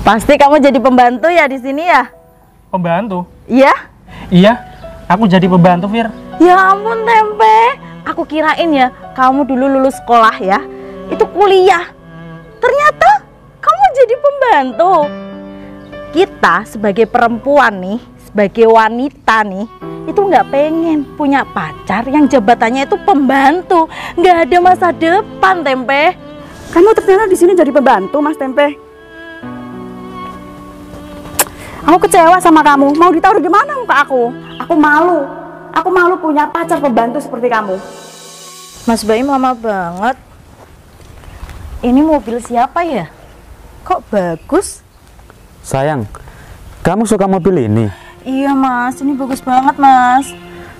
Pasti kamu jadi pembantu ya di sini ya? Pembantu? Iya? Iya, aku jadi pembantu, Fir. Ya ampun Tempe, aku kirain ya kamu dulu lulus sekolah ya, itu kuliah. Ternyata kamu jadi pembantu. Kita sebagai perempuan nih, sebagai wanita nih, itu nggak pengen punya pacar yang jabatannya itu pembantu. Nggak ada masa depan, Tempe. Kamu ternyata di sini jadi pembantu, Mas Tempe. Aku kecewa sama kamu. Mau ditaruh di mana muka aku? Aku malu. Aku malu punya pacar pembantu seperti kamu. Mas Baim lama banget. Ini mobil siapa ya? Kok bagus? Sayang, kamu suka mobil ini? Iya Mas, ini bagus banget Mas.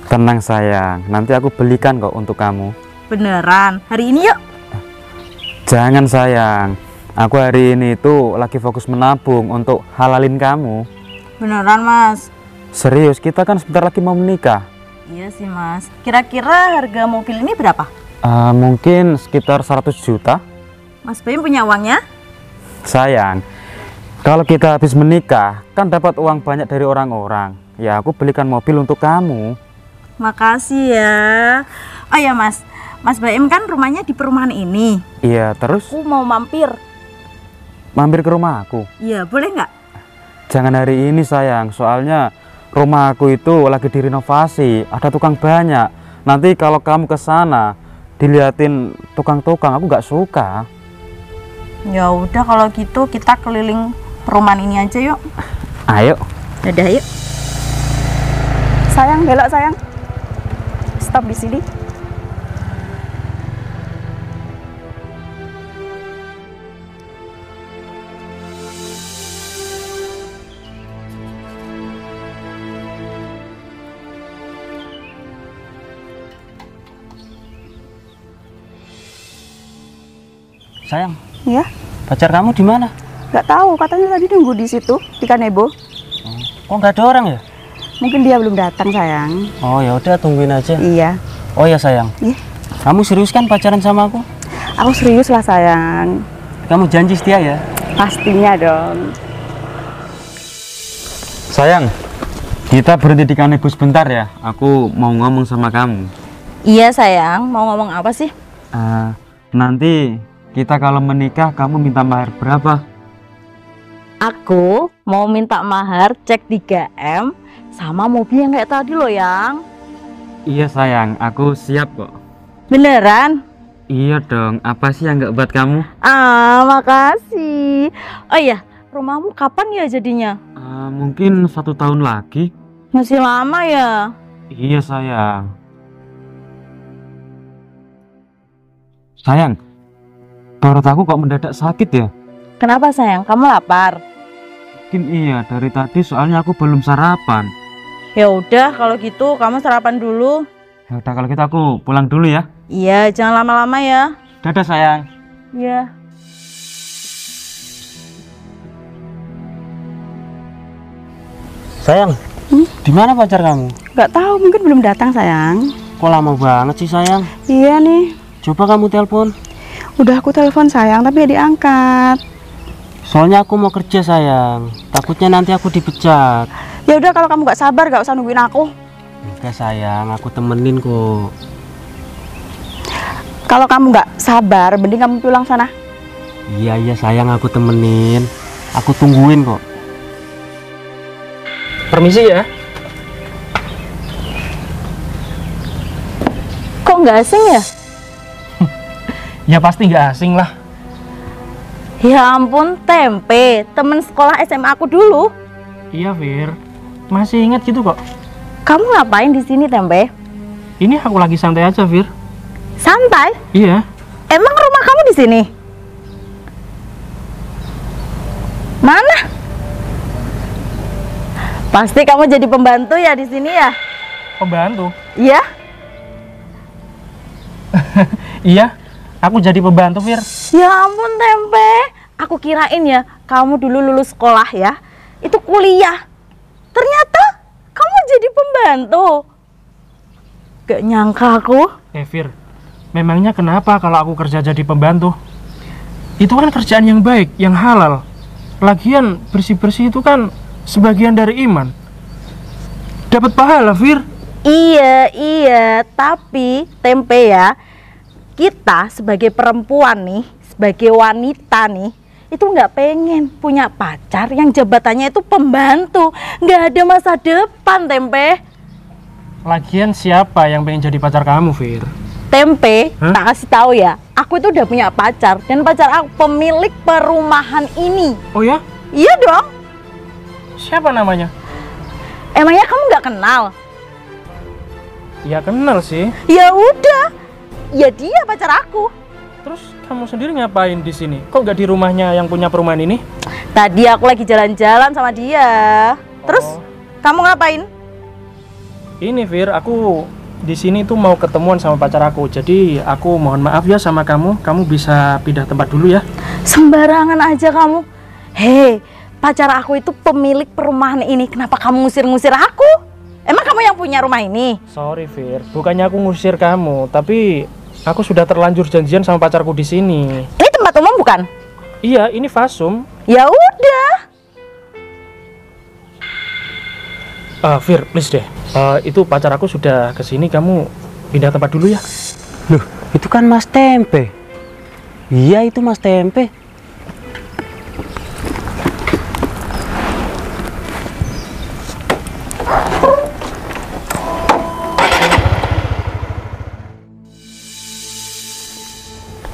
Tenang sayang, nanti aku belikan kok untuk kamu. Beneran? Hari ini yuk? Jangan sayang, aku hari ini itu lagi fokus menabung untuk halalin kamu. Beneran Mas? Serius, kita kan sebentar lagi mau menikah. Iya sih Mas. Kira-kira harga mobil ini berapa? Mungkin sekitar 100 juta. Mas Baim punya uangnya? Sayang, kalau kita habis menikah kan dapat uang banyak dari orang-orang. Ya aku belikan mobil untuk kamu. Makasih ya. Oh ya Mas, Mas Baim kan rumahnya di perumahan ini. Iya, terus Aku mau mampir. mampir ke rumah aku. Iya, boleh nggak? Jangan hari ini sayang, soalnya rumah aku itu lagi direnovasi, ada tukang banyak. Nanti kalau kamu ke sana diliatin tukang-tukang, aku nggak suka. Ya udah kalau gitu kita keliling perumahan ini aja yuk. Ayo. Dadah yuk. Sayang, belok sayang. Stop di sini. Sayang, Ya, pacar kamu di mana? nggak tahu. Katanya tadi nunggu di situ di Kanebo. Kok nggak ada orang ya? Mungkin dia belum datang sayang. Oh ya udah tungguin aja. Iya. Oh ya sayang. Iya. Kamu serius kan pacaran sama aku? Aku serius lah sayang. Kamu janji setia ya? Pastinya dong. Sayang, kita berhenti di Kanebo sebentar ya. Aku mau ngomong sama kamu. Iya sayang, mau ngomong apa sih? Nanti kita kalau menikah kamu minta mahar berapa? Aku mau minta mahar cek 3M sama mobil yang kayak tadi loh yang. Iya sayang, aku siap kok. Beneran? Iya dong, apa sih yang nggak buat kamu? Makasih. Oh iya, rumahmu kapan ya jadinya? Mungkin 1 tahun lagi. Masih lama ya? Iya sayang. Sayang, perut aku kok mendadak sakit ya? Kenapa sayang? Kamu lapar? Mungkin iya, dari tadi soalnya aku belum sarapan. Ya udah kalau gitu kamu sarapan dulu. Ya udah kalau gitu aku pulang dulu ya. Iya, jangan lama-lama ya. Dadah sayang. Iya. Sayang, di mana pacar kamu? Nggak tahu, mungkin belum datang sayang. Kok lama banget sih sayang? Iya nih. Coba kamu telepon. Udah aku telepon sayang, tapi ya diangkat. Soalnya aku mau kerja sayang. Takutnya nanti aku dipecat. Ya udah kalau kamu nggak sabar, nggak usah nungguin aku. Enggak sayang, aku temenin kok. Kalau kamu nggak sabar, mending kamu pulang sana. Iya sayang, aku temenin. Aku tungguin kok. Permisi ya. Kok nggak asing ya? Ya pasti nggak asing lah. Ya ampun, Tempe, temen sekolah SMA aku dulu. Iya, Fir. Masih ingat gitu kok. Kamu ngapain di sini, Tempe? Ini aku lagi santai aja, Fir. Santai? Iya. Emang rumah kamu di sini? Mana? Pasti kamu jadi pembantu ya di sini ya? Pembantu? Iya? Iya, aku jadi pembantu, Fir. Ya ampun, Tempe. Aku kirain ya kamu dulu lulus sekolah ya, itu kuliah. Ternyata kamu jadi pembantu. Gak nyangka aku. Fir, memangnya kenapa kalau aku kerja jadi pembantu? Itu kan kerjaan yang baik, yang halal. Lagian bersih-bersih itu kan sebagian dari iman. Dapat pahala, Fir. Iya, tapi Tempe ya, kita sebagai perempuan nih, sebagai wanita nih, itu nggak pengen punya pacar yang jabatannya itu pembantu, nggak ada masa depan, Tempe. Lagian siapa yang pengen jadi pacar kamu, Fir? Tempe, Hah? tak kasih tahu ya, aku itu udah punya pacar, dan pacar aku pemilik perumahan ini. Oh ya? Iya dong, Siapa namanya? emangnya kamu nggak kenal? Ya kenal sih. Ya udah, ya dia pacar aku. Terus kamu sendiri ngapain di sini? Kok nggak di rumahnya yang punya perumahan ini? Tadi aku lagi jalan-jalan sama dia. Terus Oh. kamu ngapain? Ini Fir, aku di sini tuh mau ketemuan sama pacar aku. Jadi aku mohon maaf ya sama kamu. Kamu bisa pindah tempat dulu ya. Sembarangan aja kamu. Hei, pacar aku itu pemilik perumahan ini. Kenapa kamu ngusir-ngusir aku? Emang kamu yang punya rumah ini? Sorry Fir, bukannya aku ngusir kamu, tapi aku sudah terlanjur janjian sama pacarku di sini. Ini tempat umum bukan? Iya, ini Fasum. Ya udah. Fir, please deh. Itu pacar aku sudah kesini. Kamu pindah tempat dulu ya. Loh, itu kan Mas Tempe. Iya, itu Mas Tempe.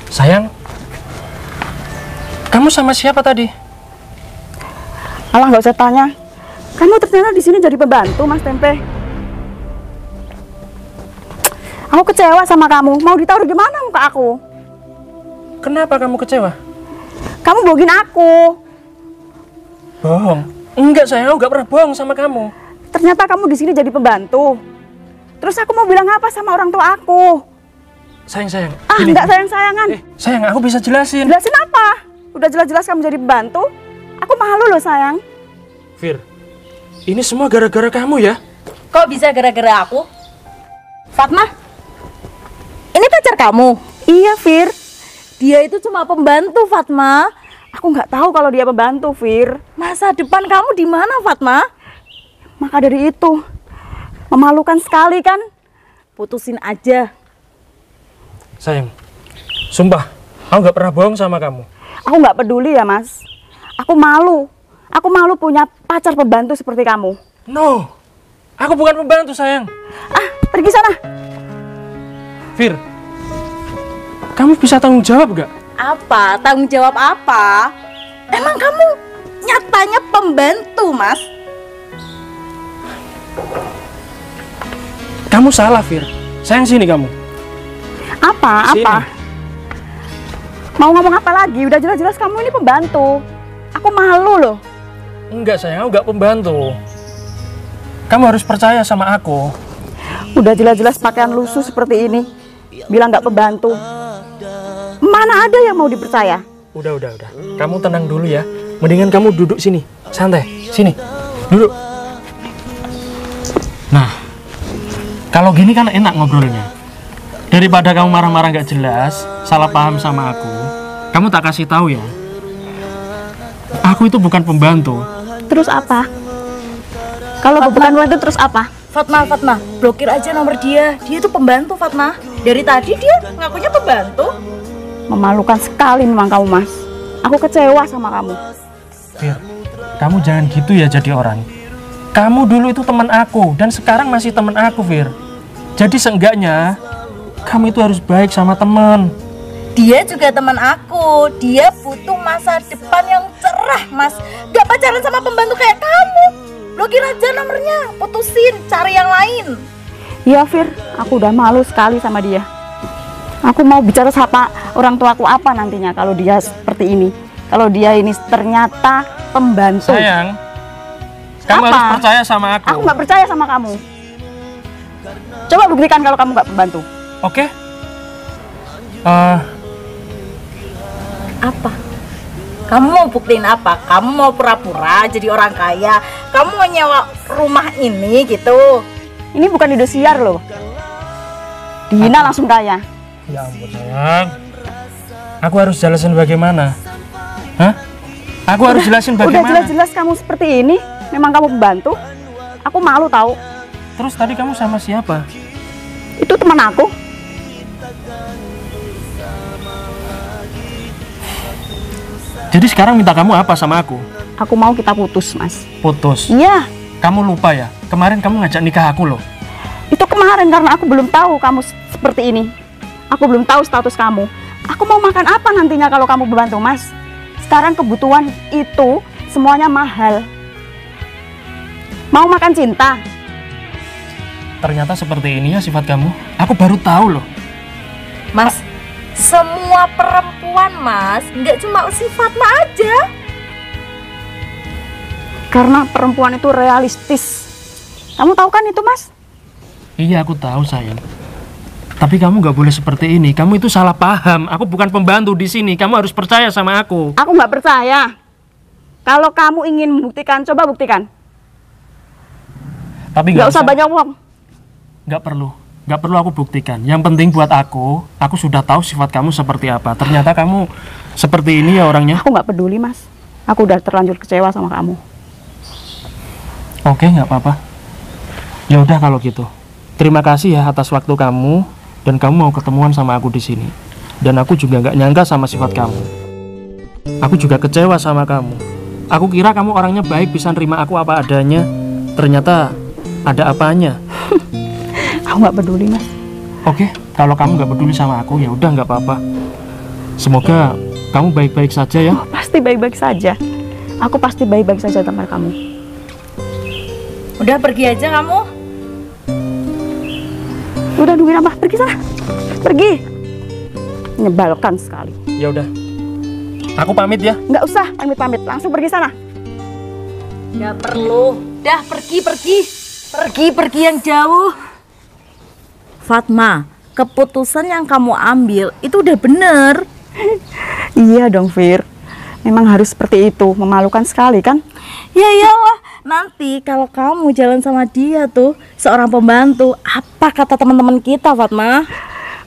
Sayang, kamu sama siapa tadi? Alah, nggak usah tanya. Kamu ternyata di sini jadi pembantu, Mas Tempe. Aku kecewa sama kamu. Mau ditaruh di mana muka aku? Kenapa kamu kecewa? Kamu bohongin aku. Bohong? Enggak sayang, aku nggak pernah bohong sama kamu. Ternyata kamu di sini jadi pembantu. Terus aku mau bilang apa sama orang tua aku? Sayang, Ah, ini. nggak sayang-sayangan. Sayang, aku bisa jelasin. Jelasin apa? Udah jelas-jelas kamu jadi pembantu. Aku malu loh, sayang. Fir, ini semua gara-gara kamu ya? Kok bisa gara-gara aku? Fatma, ini pacar kamu? Iya, Fir. Dia itu cuma pembantu, Fatma. Aku nggak tahu kalau dia pembantu, Fir. Masa depan kamu di mana, Fatma? Maka dari itu, memalukan sekali kan? Putusin aja. Sayang, sumpah, aku nggak pernah bohong sama kamu. Aku nggak peduli ya, Mas. Aku malu. Aku malu punya pacar pembantu seperti kamu. No, aku bukan pembantu sayang. Ah, pergi sana. Fir, kamu bisa tanggung jawab gak? Apa? Tanggung jawab apa? Emang kamu nyatanya pembantu, Mas? Kamu salah Fir. Sayang sini kamu. Apa? Sini. Apa? Mau ngomong apa lagi? Udah jelas-jelas kamu ini pembantu. Aku malu loh. Enggak sayang, aku nggak pembantu. Kamu harus percaya sama aku. Udah jelas-jelas pakaian lusuh seperti ini. Bilang nggak pembantu. Mana ada yang mau dipercaya? Udah. Kamu tenang dulu ya. Mendingan kamu duduk sini, santai. Sini, duduk. Nah, kalau gini kan enak ngobrolnya. Daripada kamu marah-marah nggak jelas, salah paham sama aku, kamu tak kasih tahu ya. Aku itu bukan pembantu. Terus apa? Kalau bukan pembantu terus apa? Fatma, blokir aja nomor dia. Dia itu pembantu, Fatma. Dari tadi dia ngakunya pembantu. Memalukan sekali memang kamu, Mas. Aku kecewa sama kamu. Fir, kamu jangan gitu ya jadi orang. Kamu dulu itu teman aku dan sekarang masih teman aku, Fir. Jadi seenggaknya kamu itu harus baik sama teman. Dia juga teman aku. Dia butuh masa depan yang cerah, Mas. Gak pacaran sama pembantu kayak kamu. Blokir aja nomornya, putusin, cari yang lain. Iya, Fir. Aku udah malu sekali sama dia. Aku mau bicara sama orang tuaku apa nantinya kalau dia seperti ini. Kalau dia ini ternyata pembantu. Sayang, kamu Apa? harus percaya sama aku. Aku nggak percaya sama kamu. Coba buktikan kalau kamu nggak pembantu. Oke? Apa? Kamu mau buktiin apa? Kamu mau pura-pura jadi orang kaya? Kamu mau nyewa rumah ini gitu? Ini bukan Indosiar loh. Dihina langsung kaya. Ya ampun sayang. Aku harus jelasin bagaimana? Hah? Aku harus jelasin Udah bagaimana. jelas-jelas kamu seperti ini, memang kamu pembantu. Aku malu tahu. Terus tadi kamu sama siapa? Itu teman aku. Jadi sekarang minta kamu apa sama aku? Aku mau kita putus, Mas. Putus. Iya, Kamu lupa ya? Kemarin kamu ngajak nikah aku loh. itu kemarin karena aku belum tahu kamu seperti ini. Aku belum tahu status kamu. Aku mau makan apa nantinya kalau kamu membantu, Mas? Sekarang kebutuhan itu semuanya mahal. Mau makan cinta? Ternyata seperti ini ya sifat kamu. Aku baru tahu loh. Mas, semua perempuan Mas, nggak cuma si Fatma aja. Karena perempuan itu realistis. Kamu tahu kan itu, Mas? Iya, aku tahu sayang. Tapi kamu nggak boleh seperti ini. Kamu itu salah paham. Aku bukan pembantu di sini. Kamu harus percaya sama aku. Aku nggak percaya. Kalau kamu ingin membuktikan, coba buktikan. Tapi Nggak usah banyak uang. Nggak perlu. Nggak perlu aku buktikan. Yang penting buat aku sudah tahu sifat kamu seperti apa. Ternyata kamu seperti ini ya orangnya. Aku nggak peduli, Mas. Aku udah terlanjur kecewa sama kamu. Oke, nggak apa-apa. Ya udah kalau gitu. Terima kasih ya atas waktu kamu dan kamu mau ketemuan sama aku di sini. Dan aku juga nggak nyangka sama sifat kamu. Aku juga kecewa sama kamu. Aku kira kamu orangnya baik, bisa nerima aku apa adanya. Ternyata ada apanya. Aku nggak peduli, Mas. Oke, kalau kamu nggak peduli sama aku ya udah nggak apa-apa. Semoga kamu baik-baik saja ya. Pasti baik-baik saja. Aku pasti baik-baik saja tanpa kamu. Udah pergi aja kamu. Udah nungguin apa? Pergi sana. Pergi. Menyebalkan sekali. Ya udah. Aku pamit ya. Nggak usah pamit-pamit. Langsung pergi sana. Nggak perlu. Dah pergi. Pergi yang jauh. Fatma, keputusan yang kamu ambil itu udah bener. Iya dong, Fir. Memang harus seperti itu. Memalukan sekali kan? Ya iyalah, nanti kalau kamu jalan sama dia tuh, seorang pembantu, apa kata teman-teman kita, Fatma?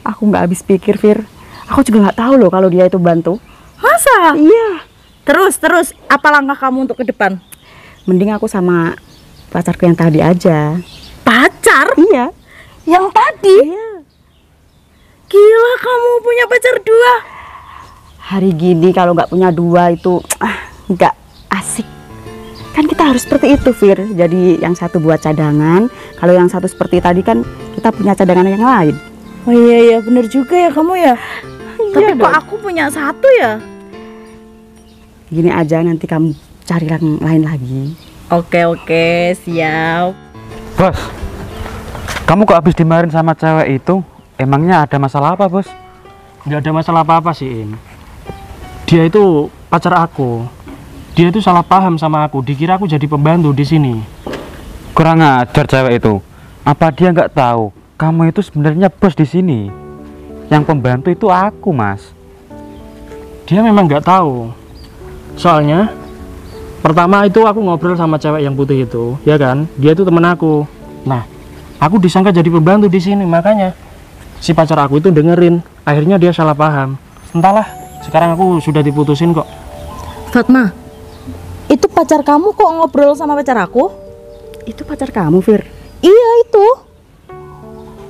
Aku nggak habis pikir, Fir. Aku juga nggak tahu loh kalau dia itu bantu. Masa? Iya. Terus, apa langkah kamu untuk ke depan? Mending aku sama pacarku yang tadi aja. Pacar? Iya. Yang tadi? Iya. Gila, kamu punya pacar dua. Hari gini kalau nggak punya dua itu nggak asik. Kan kita harus seperti itu, Fir. Jadi yang satu buat cadangan. Kalau yang satu seperti tadi kan kita punya cadangan yang lain. Oh iya, bener juga ya kamu ya. Tapi Iya kok dong. aku punya satu ya? Gini aja, nanti kamu cari yang lain lagi. Oke, siap. Bos, kamu kok habis dimarahin sama cewek itu? Emangnya ada masalah apa, Bos? Nggak ada masalah apa-apa sih, Im. Dia itu pacar aku. Dia itu salah paham sama aku. Dikira aku jadi pembantu di sini. Kurang ajar cewek itu. Apa dia nggak tahu kamu itu sebenarnya bos di sini? Yang pembantu itu aku, Mas. Dia memang nggak tahu. Soalnya pertama itu aku ngobrol sama cewek yang putih itu, ya kan? Dia itu temen aku. Nah, aku disangka jadi pembantu di sini, makanya si pacar aku itu dengerin. Akhirnya dia salah paham. Entahlah, sekarang aku sudah diputusin kok. Fatma, itu pacar kamu kok ngobrol sama pacar aku? Itu pacar kamu, Fir? Iya itu.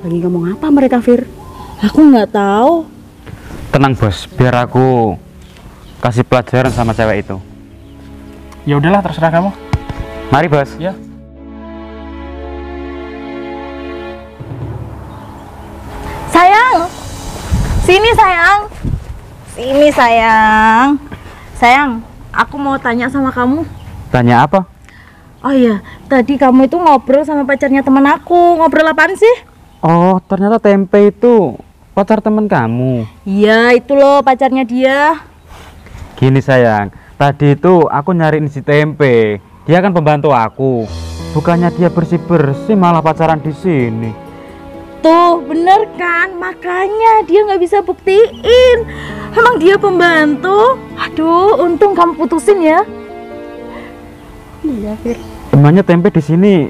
Lagi ngomong apa mereka, Fir? Aku nggak tahu. Tenang, Bos, biar aku kasih pelajaran sama cewek itu. Ya udahlah, terserah kamu. Mari, Bos. Ya. Sayang, sini sayang. Sini sayang. Sayang, aku mau tanya sama kamu. Tanya apa? Oh iya, tadi kamu itu ngobrol sama pacarnya teman aku. Ngobrol apaan sih? Oh, ternyata Tempe itu pacar teman kamu. Iya, itu loh pacarnya dia. Gini sayang, tadi itu aku nyariin si Tempe. Dia kan pembantu aku. Bukannya dia bersih-bersih malah pacaran di sini. Tuh, bener kan? Makanya dia nggak bisa buktiin. Emang dia pembantu? Aduh, untung kamu putusin ya. Iya, Fir. Emangnya Tempe di sini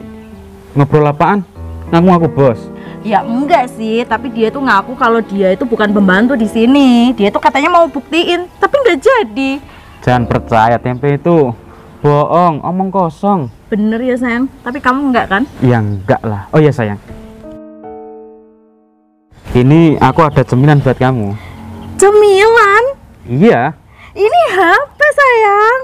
ngobrol apaan? Ngaku-ngaku bos. Ya enggak sih, tapi dia tuh ngaku kalau dia itu bukan pembantu di sini. Dia tuh katanya mau buktiin, tapi nggak jadi. Jangan percaya, tempe itu bohong, omong kosong. Bener ya sayang, tapi kamu enggak kan? Ya enggak lah. Oh iya sayang, ini aku ada cemilan buat kamu. Cemilan? Iya. Ini HP sayang.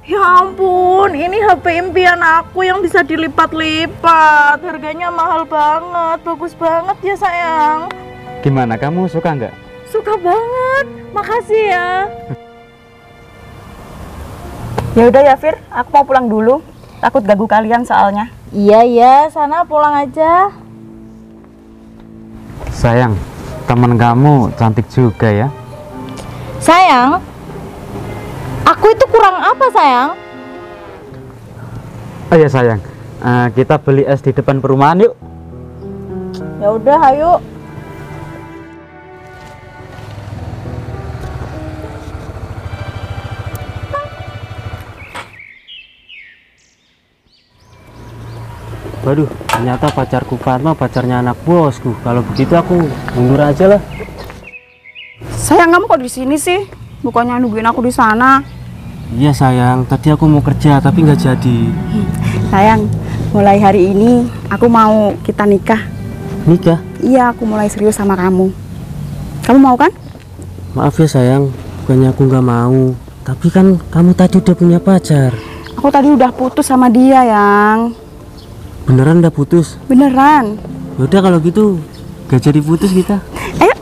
Ya ampun, ini HP impian aku yang bisa dilipat-lipat. Harganya mahal banget, bagus banget ya sayang. Gimana, kamu suka nggak? Suka banget, makasih ya. Ya udah ya Fir, aku mau pulang dulu. Takut ganggu kalian soalnya. Iya, sana pulang aja. Sayang, teman kamu cantik juga ya. Sayang, aku itu kurang apa sayang? Oh iya sayang, kita beli es di depan perumahan yuk. Ya udah, ayo. Waduh, ternyata pacarku Fatma pacarnya anak bosku. Kalau begitu aku mundur aja lah. Sayang, kamu kok di sini sih? Bukannya nungguin aku di sana. Iya sayang, tadi aku mau kerja tapi nggak jadi. Sayang, mulai hari ini aku mau kita nikah. Nikah? Iya, aku mulai serius sama kamu. Kamu mau kan? Maaf ya sayang, bukannya aku nggak mau. Tapi kan kamu tadi udah punya pacar. Aku tadi udah putus sama dia, Yang. Beneran udah putus? Beneran. Yaudah kalau gitu, gak jadi putus kita. Ayo.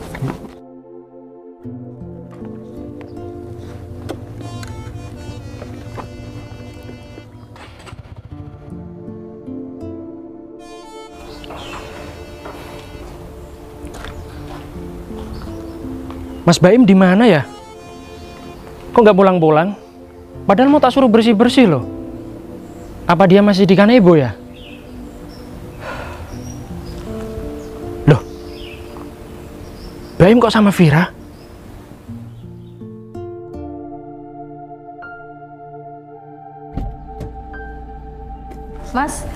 Mas Baim di mana ya? Kok nggak pulang-pulang? Padahal mau tak suruh bersih-bersih loh. Apa dia masih di Kanebo ya? Loh, Baim kok sama Vira? Mas,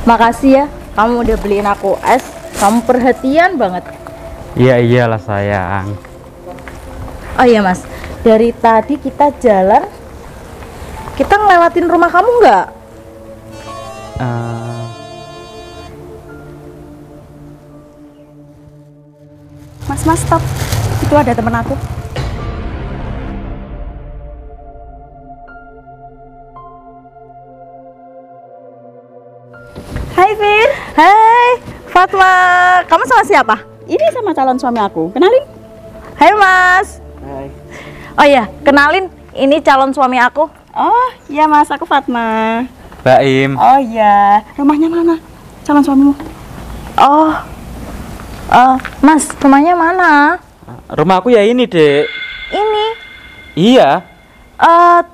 makasih ya. Kamu udah beliin aku es. Kamu perhatian banget. Iya iyalah sayang. Oh iya mas, dari tadi kita jalan, kita ngelewatin rumah kamu nggak? Mas, stop. Itu ada temen aku. Hai Fir. Hai, Fatma. Kamu sama siapa? Ini sama calon suami aku. Kenalin. Hai mas. Hai. Oh iya, kenalin, ini calon suami aku. Oh iya mas, aku Fatma. Baim. Oh iya, rumahnya mana? Calon suamimu. Oh, mas, rumahnya mana? Rumah aku ya ini, Dek. Ini. Iya.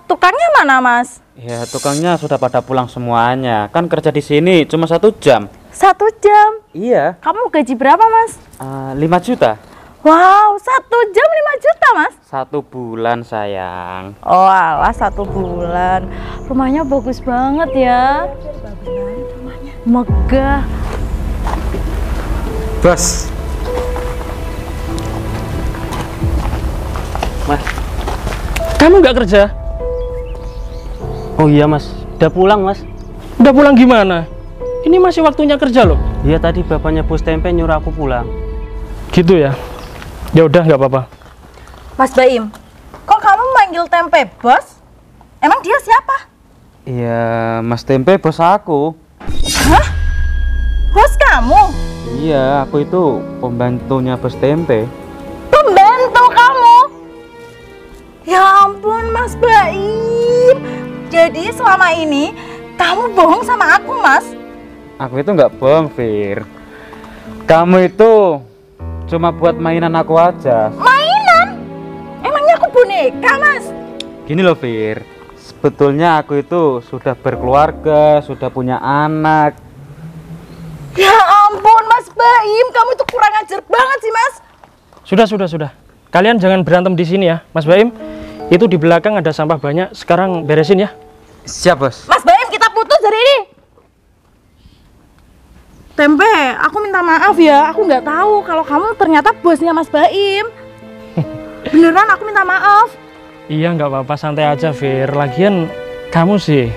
Tukangnya mana mas? Ya, tukangnya sudah pada pulang semuanya. Kan kerja di sini cuma 1 jam. 1 jam. Iya. Kamu gaji berapa mas? 5 juta. Wow, 1 jam 5 juta mas? 1 bulan sayang. Oh alah, 1 bulan. Rumahnya bagus banget ya. Megah. Bos. Mas. Kamu nggak kerja? Oh iya mas, udah pulang mas. Udah pulang gimana? Ini masih waktunya kerja loh. Iya tadi bapaknya bos tempe nyuruh aku pulang. Gitu ya? Ya udah nggak apa-apa. Mas Baim, kok kamu manggil tempe bos? Emang dia siapa? Iya, Mas Tempe bos aku. Hah? Bos kamu? Iya, aku itu pembantunya Bos Tempe. Pembantu kamu? Ya ampun Mas Baim. Jadi selama ini kamu bohong sama aku mas? Aku itu nggak bohong, Fir. Kamu itu cuma buat mainan aku aja. Mainan? Emangnya aku boneka mas? Gini loh, Fir. Sebetulnya aku itu sudah berkeluarga, sudah punya anak. Ya ampun Mas Baim, kamu itu kurang ajar banget sih mas. Sudah. Kalian jangan berantem di sini ya, Mas Baim. Itu di belakang ada sampah banyak. Sekarang beresin ya. Siap, Bos. Mas Baim, kita putus dari ini. Tempe, aku minta maaf ya. Aku nggak tahu kalau kamu ternyata bosnya Mas Baim. Beneran, aku minta maaf. Iya nggak apa-apa, santai aja Fir. Lagian kamu sih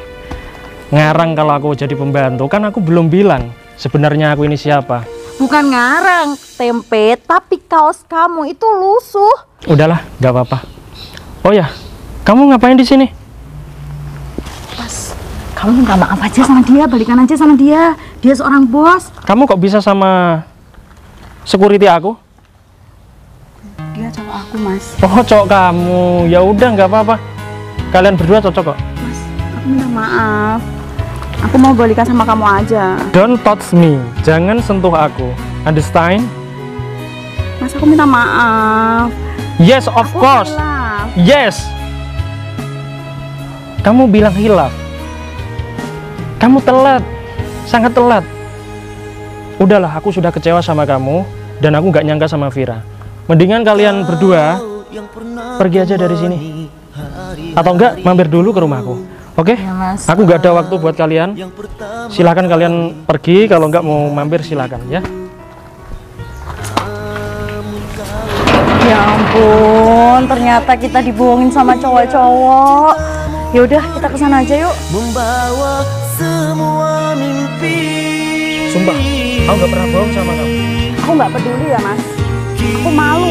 ngarang kalau aku jadi pembantu. Kan aku belum bilang sebenarnya aku ini siapa. Bukan ngarang, Tempe, tapi kaos kamu itu lusuh. Udahlah, nggak apa-apa. Oh ya, kamu ngapain di sini? Mas, kamu minta maaf aja sama dia, balikan aja sama dia. Dia seorang bos. Kamu kok bisa sama security aku? Dia cowok aku, Mas. Oh, cowok kamu. Ya udah, nggak apa-apa. Kalian berdua cocok kok. Mas, aku minta maaf. Aku mau balikan sama kamu aja. Don't touch me. Jangan sentuh aku. Understand? Mas, aku minta maaf. Yes, of Aku course. hilaf. Yes. Kamu bilang hilaf. Kamu telat. Sangat telat. Udahlah, aku sudah kecewa sama kamu dan aku nggak nyangka sama Vira. Mendingan kalian berdua pergi aja dari sini. Atau enggak, mampir dulu ke rumahku. Oke? Ya, Mas. Aku nggak ada waktu buat kalian. Silakan kalian pergi, kalau nggak mau mampir silakan ya. Ya ampun, ternyata kita dibohongin sama cowok-cowok. Ya udah, kita kesana aja yuk. Membawa semua mimpi. Sumpah, aku nggak pernah bohong sama kamu. Aku nggak peduli ya, Mas. Aku malu.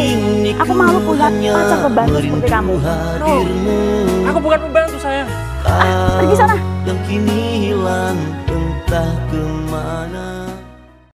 Aku malu punya pacar pembantu seperti kamu. Tuh, Aku bukan pembantu sayang. pergi sana. Yang kini hilang entah kemana.